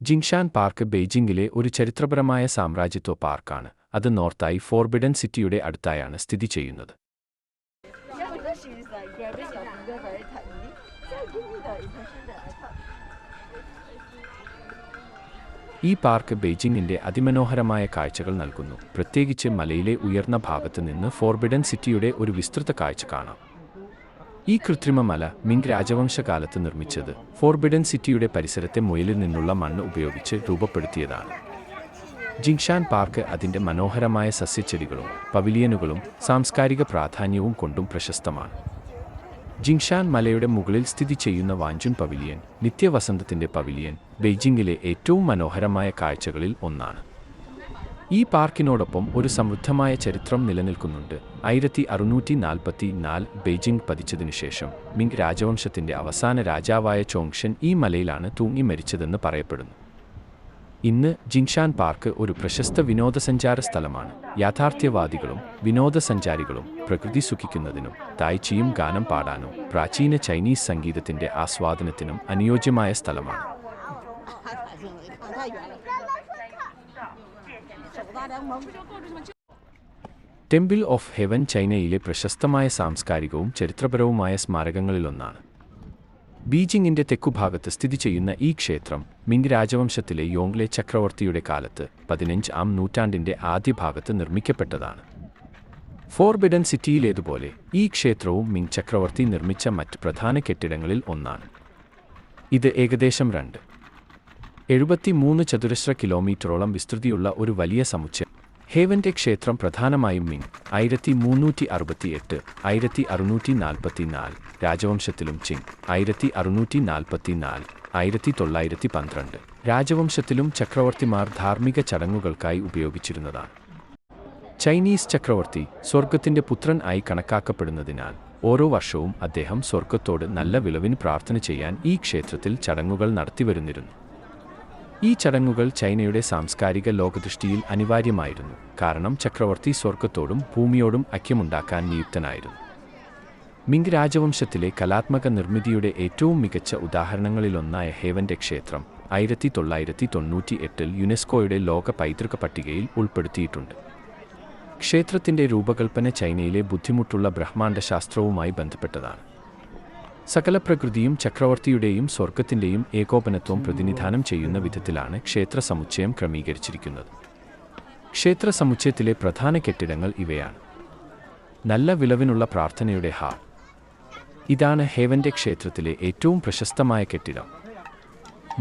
ജിങ്ഷാൻ park ബെയ്ജിംഗിലെ ഒരു ചരിത്രപരമായ സാമ്രാജ്യത്വ പാർക്കാണ്. അത് നോർത്തായി ഫോർബിഡൻ സിറ്റിയുടെ അടുത്തായാണ് സ്ഥിതി ചെയ്യുന്നത്. ഈ പാർക്ക് ബെയ്ജിംഗിന്റെ അതിമനോഹരമായ കാഴ്ചകൾ നൽകുന്നു. പ്രത്യേകിച്ച് മലയിലെ ഉയർന്ന ഭാഗത്ത് നിന്ന് ഫോർബിഡൻ സിറ്റിയുടെ ഒരു വിസ്തൃത കാഴ്ച കാണാം. ഈ കൃത്രിമ മല മിങ് രാജവംശകാലത്ത് നിർമ്മിച്ചത് ഫോർബിഡൻ സിറ്റിയുടെ പരിസരത്തെ മുയലിൽ നിന്നുള്ള മണ്ണ് ഉപയോഗിച്ച് രൂപപ്പെടുത്തിയതാണ്. ജിങ്ഷാൻ പാർക്ക് അതിൻ്റെ മനോഹരമായ സസ്യച്ചെടികളും പവിലിയനുകളും സാംസ്കാരിക പ്രാധാന്യവും കൊണ്ടും പ്രശസ്തമാണ്. ജിങ്ഷാൻ മലയുടെ മുകളിൽ സ്ഥിതി ചെയ്യുന്ന വാഞ്ചുൻ പവിലിയൻ, നിത്യവസന്തത്തിൻ്റെ പവിലിയൻ, ബെയ്ജിംഗിലെ ഏറ്റവും മനോഹരമായ കാഴ്ചകളിൽ ഒന്നാണ്. ഈ പാർക്കിനോടൊപ്പം ഒരു സമൃദ്ധമായ ചരിത്രം നിലനിൽക്കുന്നുണ്ട്. 1644 ബെയ്ജിംഗ് പതിച്ചതിനുശേഷം മിങ് രാജവംശത്തിൻ്റെ അവസാന രാജാവായ ചോങ്ഷൻ ഈ മലയിലാണ് തൂങ്ങി മരിച്ചതെന്ന് പറയപ്പെടുന്നു. ഇന്ന് ജിങ്ഷാൻ പാർക്ക് ഒരു പ്രശസ്ത വിനോദസഞ്ചാര സ്ഥലമാണ്. യാഥാർത്ഥ്യവാദികളും വിനോദസഞ്ചാരികളും പ്രകൃതി സുഖിക്കുന്നതിനും തായ്ചിയും ഗാനം പാടാനും പ്രാചീന ചൈനീസ് സംഗീതത്തിൻ്റെ ആസ്വാദനത്തിനും അനുയോജ്യമായ സ്ഥലമാണ്. ടെമ്പിൾ ഓഫ് ഹെവൻ ചൈനയിലെ പ്രശസ്തമായ സാംസ്കാരികവും ചരിത്രപരവുമായ സ്മാരകങ്ങളിലൊന്നാണ്. ബീജിംഗിൻ്റെ തെക്കുഭാഗത്ത് സ്ഥിതി ചെയ്യുന്ന ഈ ക്ഷേത്രം മിങ് രാജവംശത്തിലെ യോങ്ലെ ചക്രവർത്തിയുടെ കാലത്ത് 15ാം നൂറ്റാണ്ടിൻ്റെ ആദ്യഭാഗത്ത് നിർമ്മിക്കപ്പെട്ടതാണ്. ഫോർബിഡൻ സിറ്റിയിലേതുപോലെ ഈ ക്ഷേത്രവും മിങ് ചക്രവർത്തി നിർമ്മിച്ച മറ്റ് പ്രധാന കെട്ടിടങ്ങളിൽ ഒന്നാണ്. ഇത് ഏകദേശം 273 ചതുരശ്ര കിലോമീറ്ററോളം വിസ്തൃതിയുള്ള ഒരു വലിയ സമുച്ചയം. ഹേവൻ്റെ ക്ഷേത്രം പ്രധാനമായും മിങ് 1368, 1644 രാജവംശത്തിലും ചിങ് 1644, 1912 രാജവംശത്തിലും ചക്രവർത്തിമാർ ധാർമ്മിക ചടങ്ങുകൾക്കായി ഉപയോഗിച്ചിരുന്നതാണ്. ചൈനീസ് ചക്രവർത്തി സ്വർഗത്തിൻ്റെ പുത്രൻ ആയി കണക്കാക്കപ്പെടുന്നതിനാൽ ഓരോ വർഷവും അദ്ദേഹം സ്വർഗത്തോട് നല്ല വിളവിന് പ്രാർത്ഥന ചെയ്യാൻ ഈ ക്ഷേത്രത്തിൽ ചടങ്ങുകൾ നടത്തിവരുന്നിരുന്നു. ഈ ചടങ്ങുകൾ ചൈനയുടെ സാംസ്കാരിക ലോകദൃഷ്ടിയിൽ അനിവാര്യമായിരുന്നു, കാരണം ചക്രവർത്തി സ്വർഗത്തോടും ഭൂമിയോടും ഐക്യമുണ്ടാക്കാൻ നിയുക്തനായിരുന്നു. മിങ് രാജവംശത്തിലെ കലാത്മക നിർമ്മിതിയുടെ ഏറ്റവും മികച്ച ഉദാഹരണങ്ങളിലൊന്നായ ഹേവൻ്റെ ക്ഷേത്രം 1998 യുനെസ്കോയുടെ ലോക പൈതൃക പട്ടികയിൽ ഉൾപ്പെടുത്തിയിട്ടുണ്ട്. ക്ഷേത്രത്തിൻ്റെ രൂപകൽപ്പന ചൈനയിലെ ബുദ്ധിമുട്ടുള്ള ബ്രഹ്മാണ്ഡശാസ്ത്രവുമായി ബന്ധപ്പെട്ടതാണ്. സകല പ്രകൃതിയും ചക്രവർത്തിയുടെയും സ്വർഗത്തിൻ്റെയും ഏകോപനത്വം പ്രതിനിധാനം ചെയ്യുന്ന വിധത്തിലാണ് ക്ഷേത്ര സമുച്ചയം ക്രമീകരിച്ചിരിക്കുന്നത്. ക്ഷേത്ര സമുച്ചയത്തിലെ പ്രധാന കെട്ടിടങ്ങൾ ഇവയാണ്. നല്ല വിളവിനുള്ള പ്രാർത്ഥനയുടെ ഹാൾ. ഇതാണ് ഹേവൻ്റെ ക്ഷേത്രത്തിലെ ഏറ്റവും പ്രശസ്തമായ കെട്ടിടം.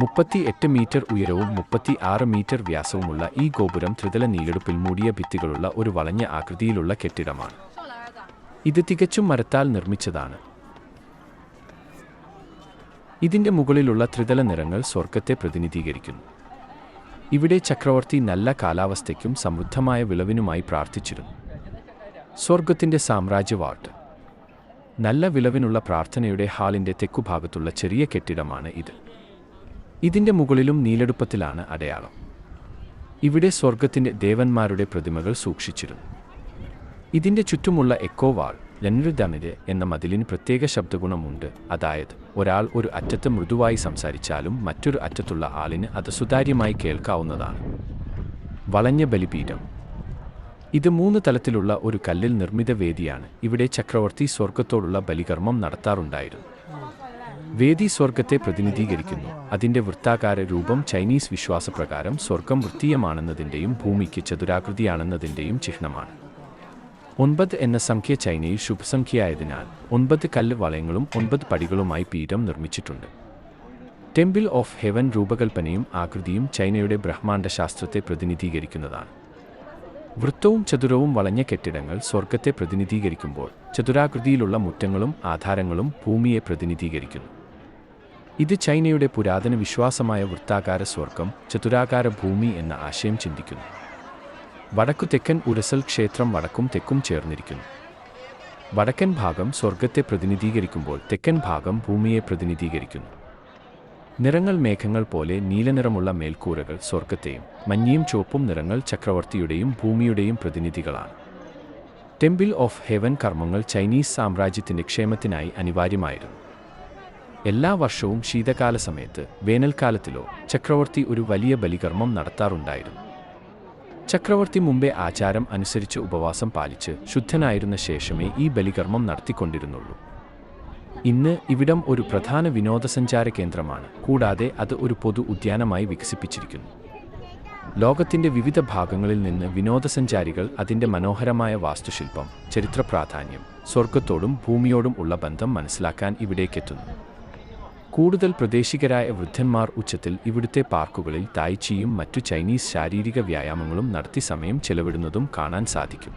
38 മീറ്റർ ഉയരവും 36 മീറ്റർ വ്യാസവുമുള്ള ഈ ഗോപുരം ത്രിതല നീലെടുപ്പിൽ മൂടിയ ഭിത്തികളുള്ള ഒരു വളഞ്ഞ ആകൃതിയിലുള്ള കെട്ടിടമാണ്. ഇത് തികച്ചും മരത്താൽ നിർമ്മിച്ചതാണ്. ഇതിൻ്റെ മുകളിലുള്ള ത്രിതല നിറങ്ങൾ സ്വർഗത്തെ പ്രതിനിധീകരിക്കുന്നു. ഇവിടെ ചക്രവർത്തി നല്ല കാലാവസ്ഥയ്ക്കും സമൃദ്ധമായ വിളവിനുമായി പ്രാർത്ഥിച്ചിരുന്നു. സ്വർഗത്തിൻ്റെ സാമ്രാജ്യ വാർഡ്. നല്ല വിളവിനുള്ള പ്രാർത്ഥനയുടെ ഹാളിൻ്റെ തെക്കുഭാഗത്തുള്ള ചെറിയ കെട്ടിടമാണ് ഇത്. ഇതിൻ്റെ മുകളിലും നീലെടുപ്പത്തിലാണ് അടയാളം. ഇവിടെ സ്വർഗത്തിൻ്റെ ദേവന്മാരുടെ പ്രതിമകൾ സൂക്ഷിച്ചിരുന്നു. ഇതിൻ്റെ ചുറ്റുമുള്ള എക്കോ വാൾ ലൻറുദമിരെ എന്ന മതിലിന് പ്രത്യേക ശബ്ദഗുണമുണ്ട്. അതായത് ഒരാൾ ഒരു അറ്റത്ത് മൃദുവായി സംസാരിച്ചാലും മറ്റൊരു അറ്റത്തുള്ള ആളിന് അത് സുതാര്യമായി കേൾക്കാവുന്നതാണ്. വളഞ്ഞ ബലിപീഠം. ഇത് 3 തലത്തിലുള്ള ഒരു കല്ലിൽ നിർമ്മിത വേദിയാണ്. ഇവിടെ ചക്രവർത്തി സ്വർഗത്തോടുള്ള ബലികർമ്മം നടത്താറുണ്ടായിരുന്നു. വേദി സ്വർഗത്തെ പ്രതിനിധീകരിക്കുന്നു. അതിൻ്റെ വൃത്താകാര രൂപം ചൈനീസ് വിശ്വാസപ്രകാരം സ്വർഗം വൃത്തീയമാണെന്നതിൻ്റെയും ഭൂമിക്ക് ചതുരാകൃതിയാണെന്നതിൻ്റെയും ചിഹ്നമാണ്. 9 എന്ന സംഖ്യ ചൈനയിൽ ശുഭസംഖ്യയായതിനാൽ 9 കല്ല് വളയങ്ങളും 9 പടികളുമായി പീഠം നിർമ്മിച്ചിട്ടുണ്ട്. ടെമ്പിൾ ഓഫ് ഹെവൻ രൂപകൽപ്പനയും ആകൃതിയും ചൈനയുടെ ബ്രഹ്മാണ്ഡശാസ്ത്രത്തെ പ്രതിനിധീകരിക്കുന്നതാണ്. വൃത്തവും ചതുരവും വളഞ്ഞ കെട്ടിടങ്ങൾ സ്വർഗത്തെ പ്രതിനിധീകരിക്കുമ്പോൾ ചതുരാകൃതിയിലുള്ള മുറ്റങ്ങളും ആധാരങ്ങളും ഭൂമിയെ പ്രതിനിധീകരിക്കുന്നു. ഇത് ചൈനയുടെ പുരാതന വിശ്വാസമായ വൃത്താകാര സ്വർഗം, ചതുരാകാര ഭൂമി എന്ന ആശയം ചിന്തിക്കുന്നു. വടക്കു തെക്കൻ ഉരസൽ ക്ഷേത്രം വടക്കും തെക്കും ചേർന്നിരിക്കുന്നു. വടക്കൻ ഭാഗം സ്വർഗത്തെ പ്രതിനിധീകരിക്കുമ്പോൾ തെക്കൻ ഭാഗം ഭൂമിയെ പ്രതിനിധീകരിക്കുന്നു. നിറങ്ങൾ മേഘങ്ങൾ പോലെ നീലനിറമുള്ള മേൽക്കൂരകൾ സ്വർഗത്തെയും മഞ്ഞയും ചുവപ്പും നിറങ്ങൾ ചക്രവർത്തിയുടെയും ഭൂമിയുടെയും പ്രതിനിധികളാണ്. ടെമ്പിൾ ഓഫ് ഹെവൻ കർമ്മങ്ങൾ ചൈനീസ് സാമ്രാജ്യത്തിൻ്റെ ക്ഷേമത്തിനായി അനിവാര്യമായിരുന്നു. എല്ലാ വർഷവും ശീതകാല സമയത്ത് വേനൽക്കാലത്തിലോ ചക്രവർത്തി ഒരു വലിയ ബലികർമ്മം നടത്താറുണ്ടായിരുന്നു. ചക്രവർത്തി മുമ്പേ ആചാരം അനുസരിച്ച് ഉപവാസം പാലിച്ച് ശുദ്ധനായിരുന്ന ശേഷമേ ഈ ബലികർമ്മം നടത്തിക്കൊണ്ടിരുന്നുള്ളൂ. ഇന്ന് ഇവിടം ഒരു പ്രധാന വിനോദസഞ്ചാര കേന്ദ്രമാണ്, കൂടാതെ അത് ഒരു പൊതു ഉദ്യാനമായി വികസിപ്പിച്ചിരിക്കുന്നു. ലോകത്തിൻ്റെ വിവിധ ഭാഗങ്ങളിൽ നിന്ന് വിനോദസഞ്ചാരികൾ അതിൻ്റെ മനോഹരമായ വാസ്തുശില്പം, ചരിത്ര പ്രാധാന്യം, സ്വർഗത്തോടും ഭൂമിയോടും ഉള്ള ബന്ധം മനസ്സിലാക്കാൻ ഇവിടേക്കെത്തുന്നു. കൂടുതൽ പ്രദേശികരായ വൃദ്ധന്മാർ ഉച്ചത്തിൽ ഇവിടുത്തെ പാർക്കുകളിൽ തായ്ച്ചിയും മറ്റു ചൈനീസ് ശാരീരിക വ്യായാമങ്ങളും നടത്തി സമയം ചെലവിടുന്നതും കാണാൻ സാധിക്കും.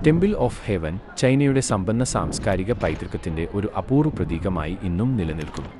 ടെമ്പിൾ ഓഫ് ഹെവൻ ചൈനയുടെ സമ്പന്ന സാംസ്കാരിക പൈതൃകത്തിൻ്റെ ഒരു അപൂർവ പ്രതീകമായി ഇന്നും നിലനിൽക്കുന്നു.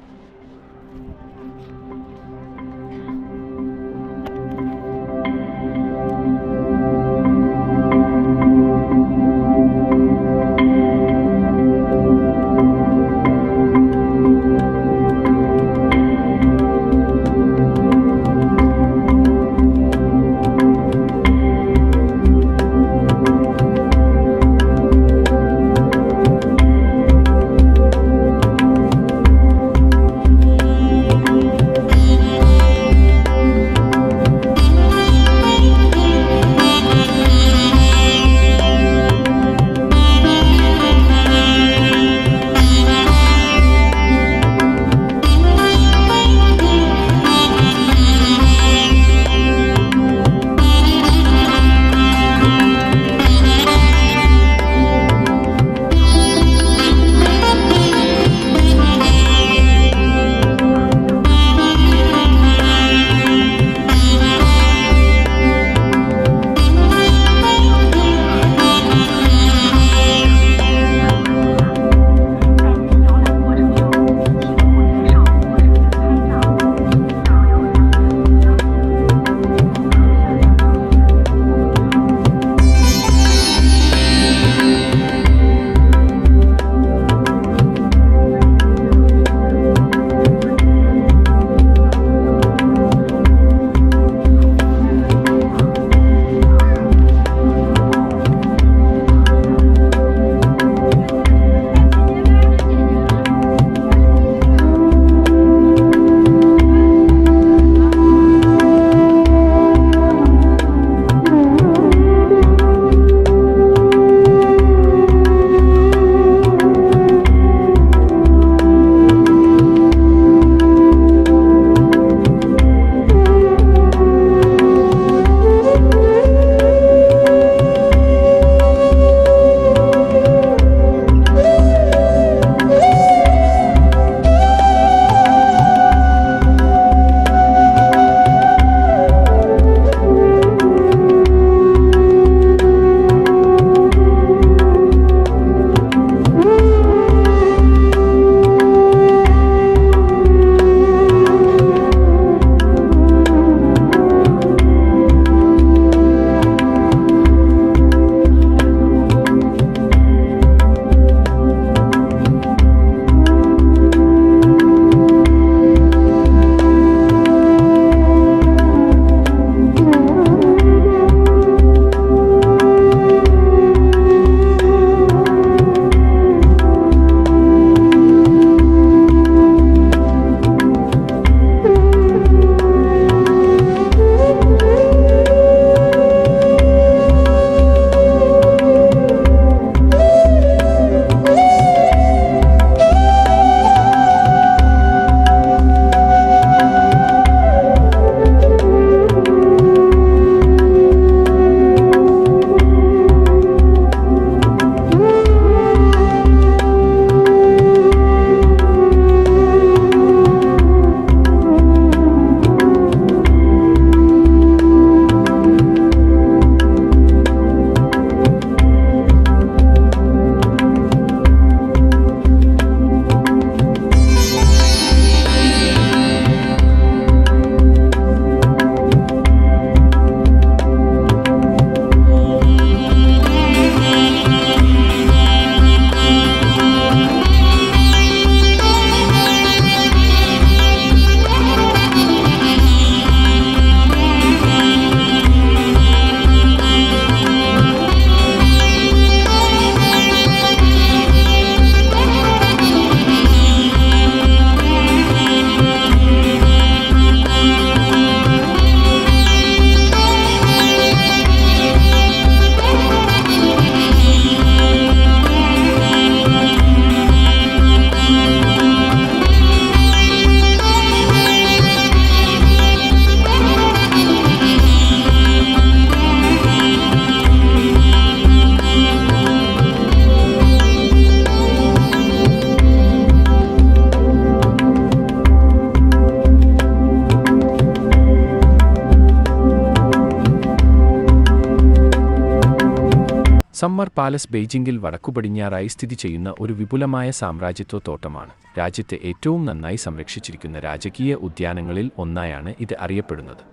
സമ്മർ പാലസ് ബെയ്ജിംഗിൽ വടക്കുപടിഞ്ഞാറായി സ്ഥിതി ചെയ്യുന്ന ഒരു വിപുലമായ സാമ്രാജ്യത്വ തോട്ടമാണ്. രാജ്യത്തെ ഏറ്റവും നന്നായി സംരക്ഷിച്ചിരിക്കുന്ന രാജകീയ ഉദ്യാനങ്ങളിൽ ഒന്നായാണ് ഇത് അറിയപ്പെടുന്നത്.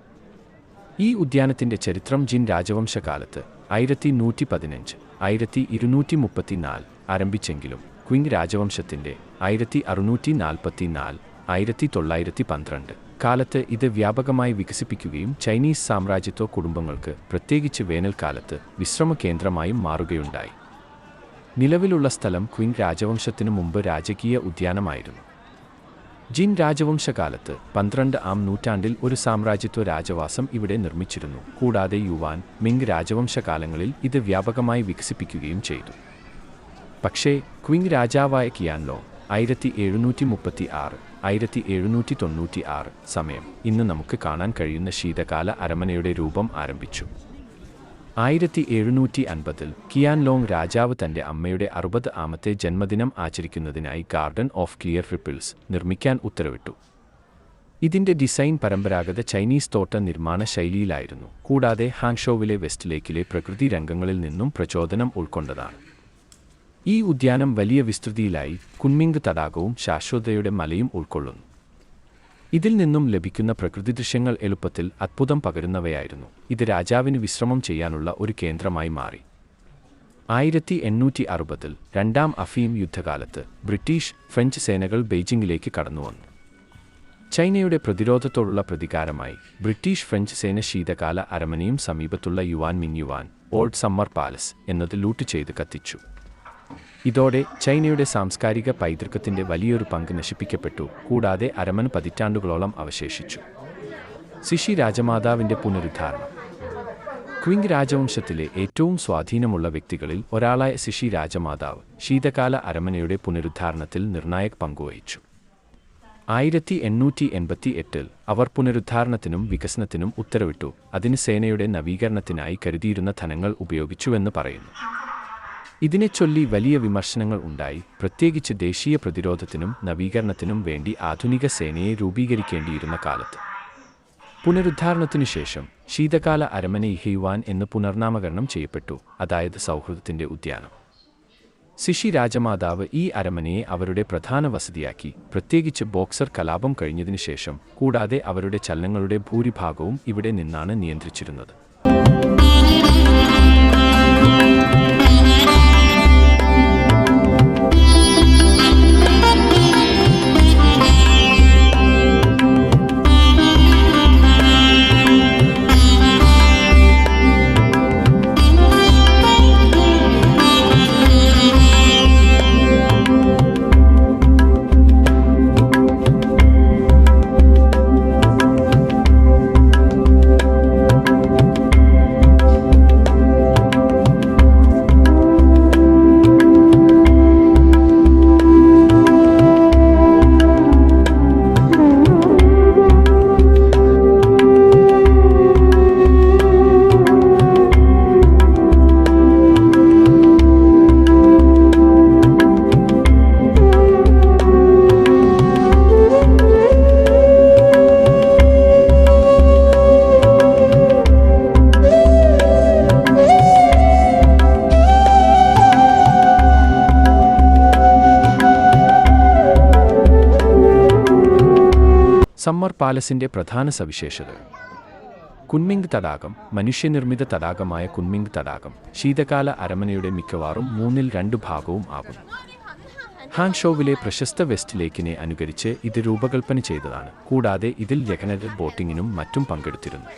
ഈ ഉദ്യാനത്തിൻ്റെ ചരിത്രം ജിൻ രാജവംശകാലത്ത് 1115 1234 ആരംഭിച്ചെങ്കിലും ക്വിങ് രാജവംശത്തിൻ്റെ 1644 1912 കാലത്ത് ഇത് വ്യാപകമായി വികസിപ്പിക്കുകയും ചൈനീസ് സാമ്രാജ്യത്വ കുടുംബങ്ങൾക്ക് പ്രത്യേകിച്ച് വേനൽക്കാലത്ത് വിശ്രമ കേന്ദ്രമായും മാറുകയുണ്ടായി. നിലവിലുള്ള സ്ഥലം ക്വിങ് രാജവംശത്തിനു മുമ്പ് രാജകീയ ഉദ്യാനമായിരുന്നു. ജിൻ രാജവംശകാലത്ത് 12-ാം നൂറ്റാണ്ടിൽ ഒരു സാമ്രാജ്യത്വ രാജവാസം ഇവിടെ നിർമ്മിച്ചിരുന്നു. കൂടാതെ യുവാൻ, മിങ് രാജവംശകാലങ്ങളിൽ ഇത് വ്യാപകമായി വികസിപ്പിക്കുകയും ചെയ്തു. പക്ഷേ ക്വിങ് രാജാവായ കിയാൻലോങ് 1736 1796 സമയം ഇന്ന് നമുക്ക് കാണാൻ കഴിയുന്ന ശീതകാല അരമനയുടെ രൂപം ആരംഭിച്ചു. 1750-ൽ കിയാൻലോങ് രാജാവ് തൻ്റെ അമ്മയുടെ 60-ാമത്തെ ജന്മദിനം ആചരിക്കുന്നതിനായി ഗാർഡൻ ഓഫ് ക്ലിയർ റിപ്പിൾസ് നിർമ്മിക്കാൻ ഉത്തരവിട്ടു. ഇതിൻ്റെ ഡിസൈൻ പരമ്പരാഗത ചൈനീസ് തോട്ട നിർമ്മാണ ശൈലിയിലായിരുന്നു, കൂടാതെ ഹാങ്ഷോവിലെ വെസ്റ്റ് ലേക്കിലെ പ്രകൃതി രംഗങ്ങളിൽ നിന്നും പ്രചോദനം ഉൾക്കൊണ്ടതാണ്. ഈ ഉദ്യാനം വലിയ വിസ്തൃതിയിലായി കുൻമിംഗ് തടാകവും ശാശ്വതയുടെ മലയും ഉൾക്കൊള്ളുന്നു. ഇതിൽ നിന്നും ലഭിക്കുന്ന പ്രകൃതിദൃശ്യങ്ങൾ എളുപ്പത്തിൽ അത്ഭുതം പകരുന്നവയായിരുന്നു. ഇത് രാജാവിന് വിശ്രമം ചെയ്യാനുള്ള ഒരു കേന്ദ്രമായി മാറി. 1860-ൽ രണ്ടാം അഫീം യുദ്ധകാലത്ത് ബ്രിട്ടീഷ്, ഫ്രഞ്ച് സേനകൾ ബെയ്ജിംഗിലേക്ക് കടന്നുവന്നു. ചൈനയുടെ പ്രതിരോധത്തോടുള്ള പ്രതികാരമായി ബ്രിട്ടീഷ് ഫ്രഞ്ച് സേന ശീതകാല അരമനയും സമീപത്തുള്ള Yuan Ming Yuan Old Summer Palace എന്നത് ലൂട്ട് ചെയ്ത് കത്തിച്ചു. ഇതോടെ ചൈനയുടെ സാംസ്കാരിക പൈതൃകത്തിൻ്റെ വലിയൊരു പങ്ക് നശിപ്പിക്കപ്പെട്ടു. കൂടാതെ അരമന പതിറ്റാണ്ടുകളോളം അവശേഷിച്ചു. സിഷി രാജമാതാവിൻ്റെ പുനരുദ്ധാരണം. ക്വിങ് രാജവംശത്തിലെ ഏറ്റവും സ്വാധീനമുള്ള വ്യക്തികളിൽ ഒരാളായ സിഷി രാജമാതാവ് ശീതകാല അരമനയുടെ പുനരുദ്ധാരണത്തിൽ നിർണായക പങ്കുവഹിച്ചു. 1888-ൽ അവർ പുനരുദ്ധാരണത്തിനും വികസനത്തിനും ഉത്തരവിട്ടു. അതിന് സേനയുടെ നവീകരണത്തിനായി കരുതിയിരുന്ന ധനങ്ങൾ ഉപയോഗിച്ചുവെന്ന് പറയുന്നു. ഇതിനെച്ചൊല്ലി വലിയ വിമർശനങ്ങൾ ഉണ്ടായി. പ്രത്യേകിച്ച് ദേശീയ പ്രതിരോധത്തിനും നവീകരണത്തിനും വേണ്ടി ആധുനിക സേനയെ രൂപീകരിക്കേണ്ടിയിരുന്ന കാലത്ത്. പുനരുദ്ധാരണത്തിനു ശേഷം ശീതകാല അരമന ഇഹയുവാൻ എന്ന് പുനർനാമകരണം ചെയ്യപ്പെട്ടു, അതായത് സൗഹൃദത്തിൻ്റെ ഉദ്യാനം. സിഷി രാജമാതാവ് ഈ അരമനയെ അവരുടെ പ്രധാന വസതിയാക്കി, പ്രത്യേകിച്ച് ബോക്സർ കലാപം കഴിഞ്ഞതിനു ശേഷം. കൂടാതെ അവരുടെ ചലനങ്ങളുടെ ഭൂരിഭാഗവും ഇവിടെ നിന്നാണ് നിയന്ത്രിച്ചിരുന്നത്. സമ്മർ പാലസിൻ്റെ പ്രധാന സവിശേഷതകൾ. കുൻമിംഗ് തടാകം. മനുഷ്യനിർമ്മിത തടാകമായ കുൻമിംഗ് തടാകം ശീതകാല അരമനയുടെ മിക്കവാറും 2/3 ഭാഗവും ആകുന്നു. ഹാങ്ഷോവിലെ പ്രശസ്ത വെസ്റ്റ് ലേക്കിനെ അനുകരിച്ച് ഇത് രൂപകൽപ്പന ചെയ്തതാണ്. കൂടാതെ ഇതിൽ ലെഗനഡ് ബോട്ടിങ്ങിനും മറ്റും പങ്കെടുത്തിരുന്നു.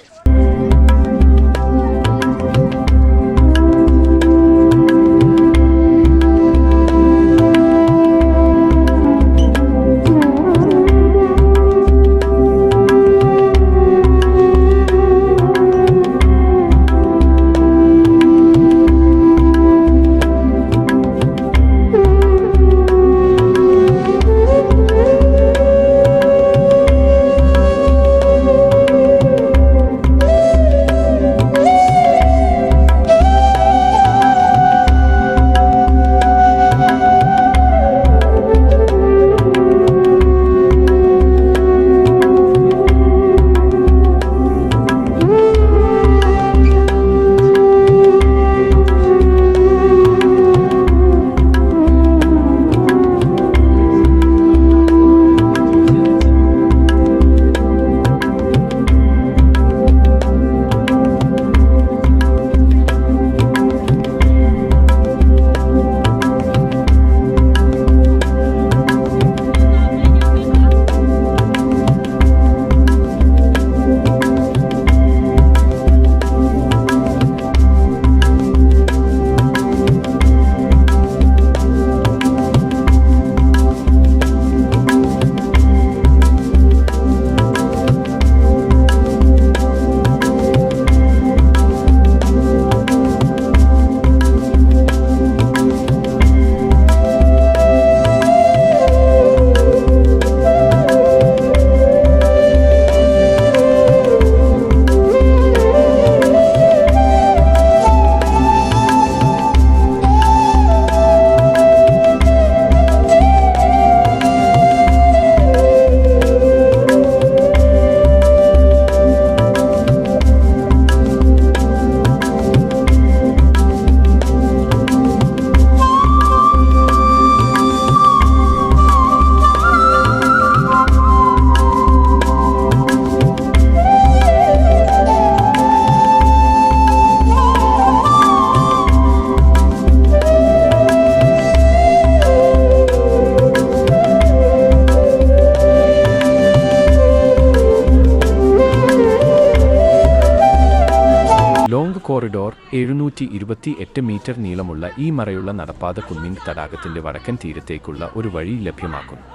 കോറിഡോർ 728 മീറ്റർ നീളമുള്ള ഈ മറയുള്ള നടപ്പാത കുൻമിംഗ് തടാകത്തിന്റെ വടക്കൻ തീരത്തേക്കുള്ള ഒരു വഴി ലഭ്യമാക്കുന്നു.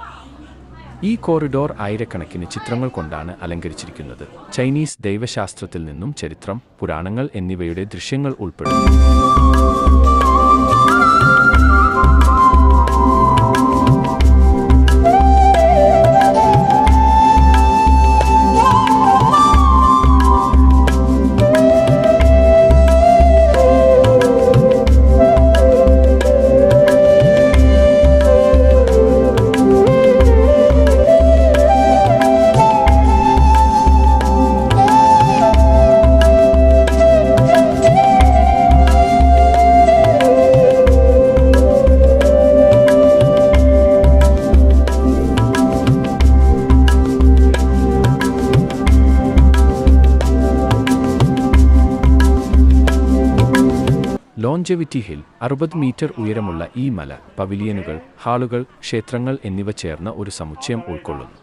ഈ കോറിഡോർ ആയിരക്കണക്കിന് ചിത്രങ്ങൾ കൊണ്ടാണ് അലങ്കരിച്ചിരിക്കുന്നത്. ചൈനീസ് ദൈവശാസ്ത്രത്തിൽ നിന്നും ചരിത്രം, പുരാണങ്ങൾ എന്നിവയുടെ ദൃശ്യങ്ങൾ ഉൾപ്പെടുന്നു. ലോഞ്ചെവിറ്റി ഹിൽ 60 മീറ്റർ ഉയരമുള്ള ഈ മല പവിലിയനുകൾ, ഹാളുകൾ, ക്ഷേത്രങ്ങൾ എന്നിവ ചേർന്ന ഒരു സമുച്ചയം ഉൾക്കൊള്ളുന്നു.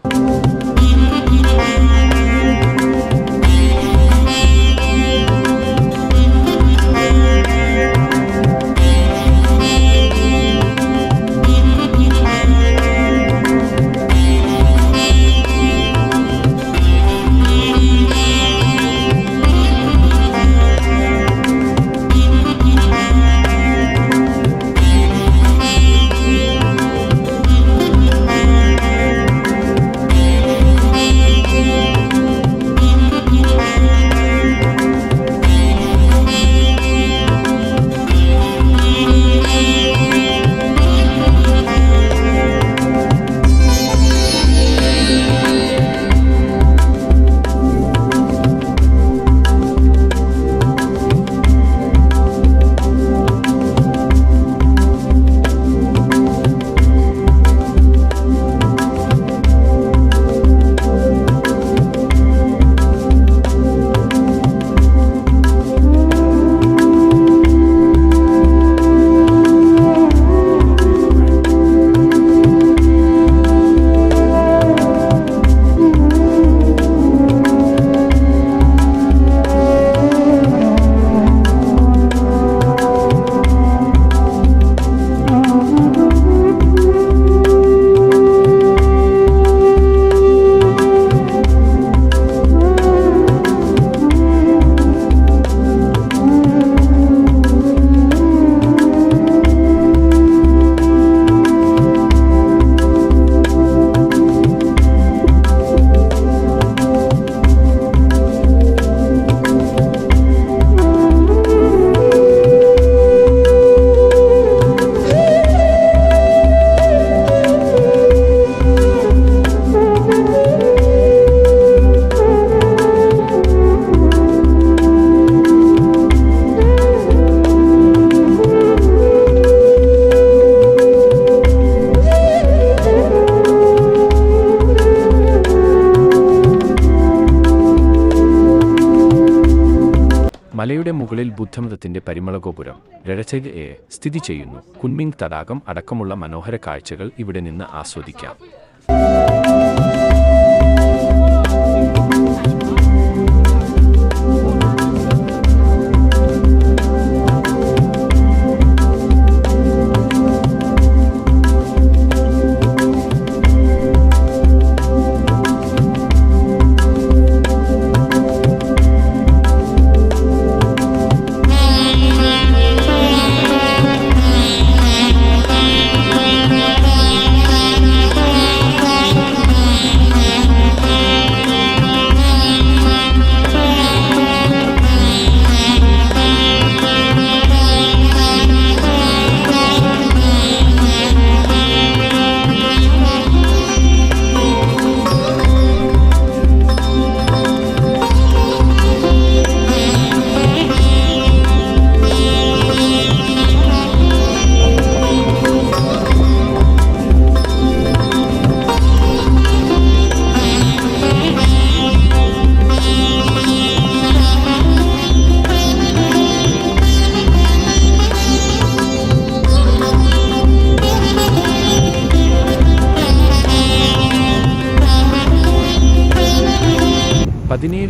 മലയുടെ മുകളിൽ ബുദ്ധമതത്തിന്റെ പരിമളഗോപുരം രഴചകയെ സ്ഥിതി ചെയ്യുന്നു. കുൻമിംഗ് തടാകം അടക്കമുള്ള മനോഹര കാഴ്ചകൾ ഇവിടെ നിന്ന് ആസ്വദിക്കാം.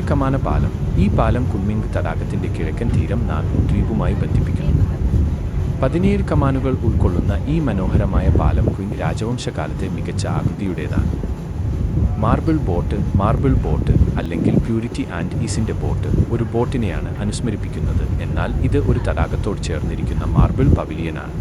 കമാന പാലം. ഈ പാലം കുൻമിംഗ് തടാകത്തിന്റെ കിഴക്കൻ തീരം നാഗു ദ്വീപുമായി ബന്ധിപ്പിക്കുന്നു. 17 കമാനുകൾ ഉൾക്കൊള്ളുന്ന ഈ മനോഹരമായ പാലം ക്വിങ് രാജവംശകാലത്തെ മികച്ച ആകൃതിയുടേതാണ്. മാർബിൾ ബോട്ട് അല്ലെങ്കിൽ പ്യൂരിറ്റി ആൻഡ് ഈസിന്റെ ബോട്ട് ഒരു ബോട്ടിനെയാണ് അനുസ്മരിപ്പിക്കുന്നത്, എന്നാൽ ഇത് ഒരു തടാകത്തോട് ചേർന്നിരിക്കുന്ന മാർബിൾ പവിലിയനാണ്.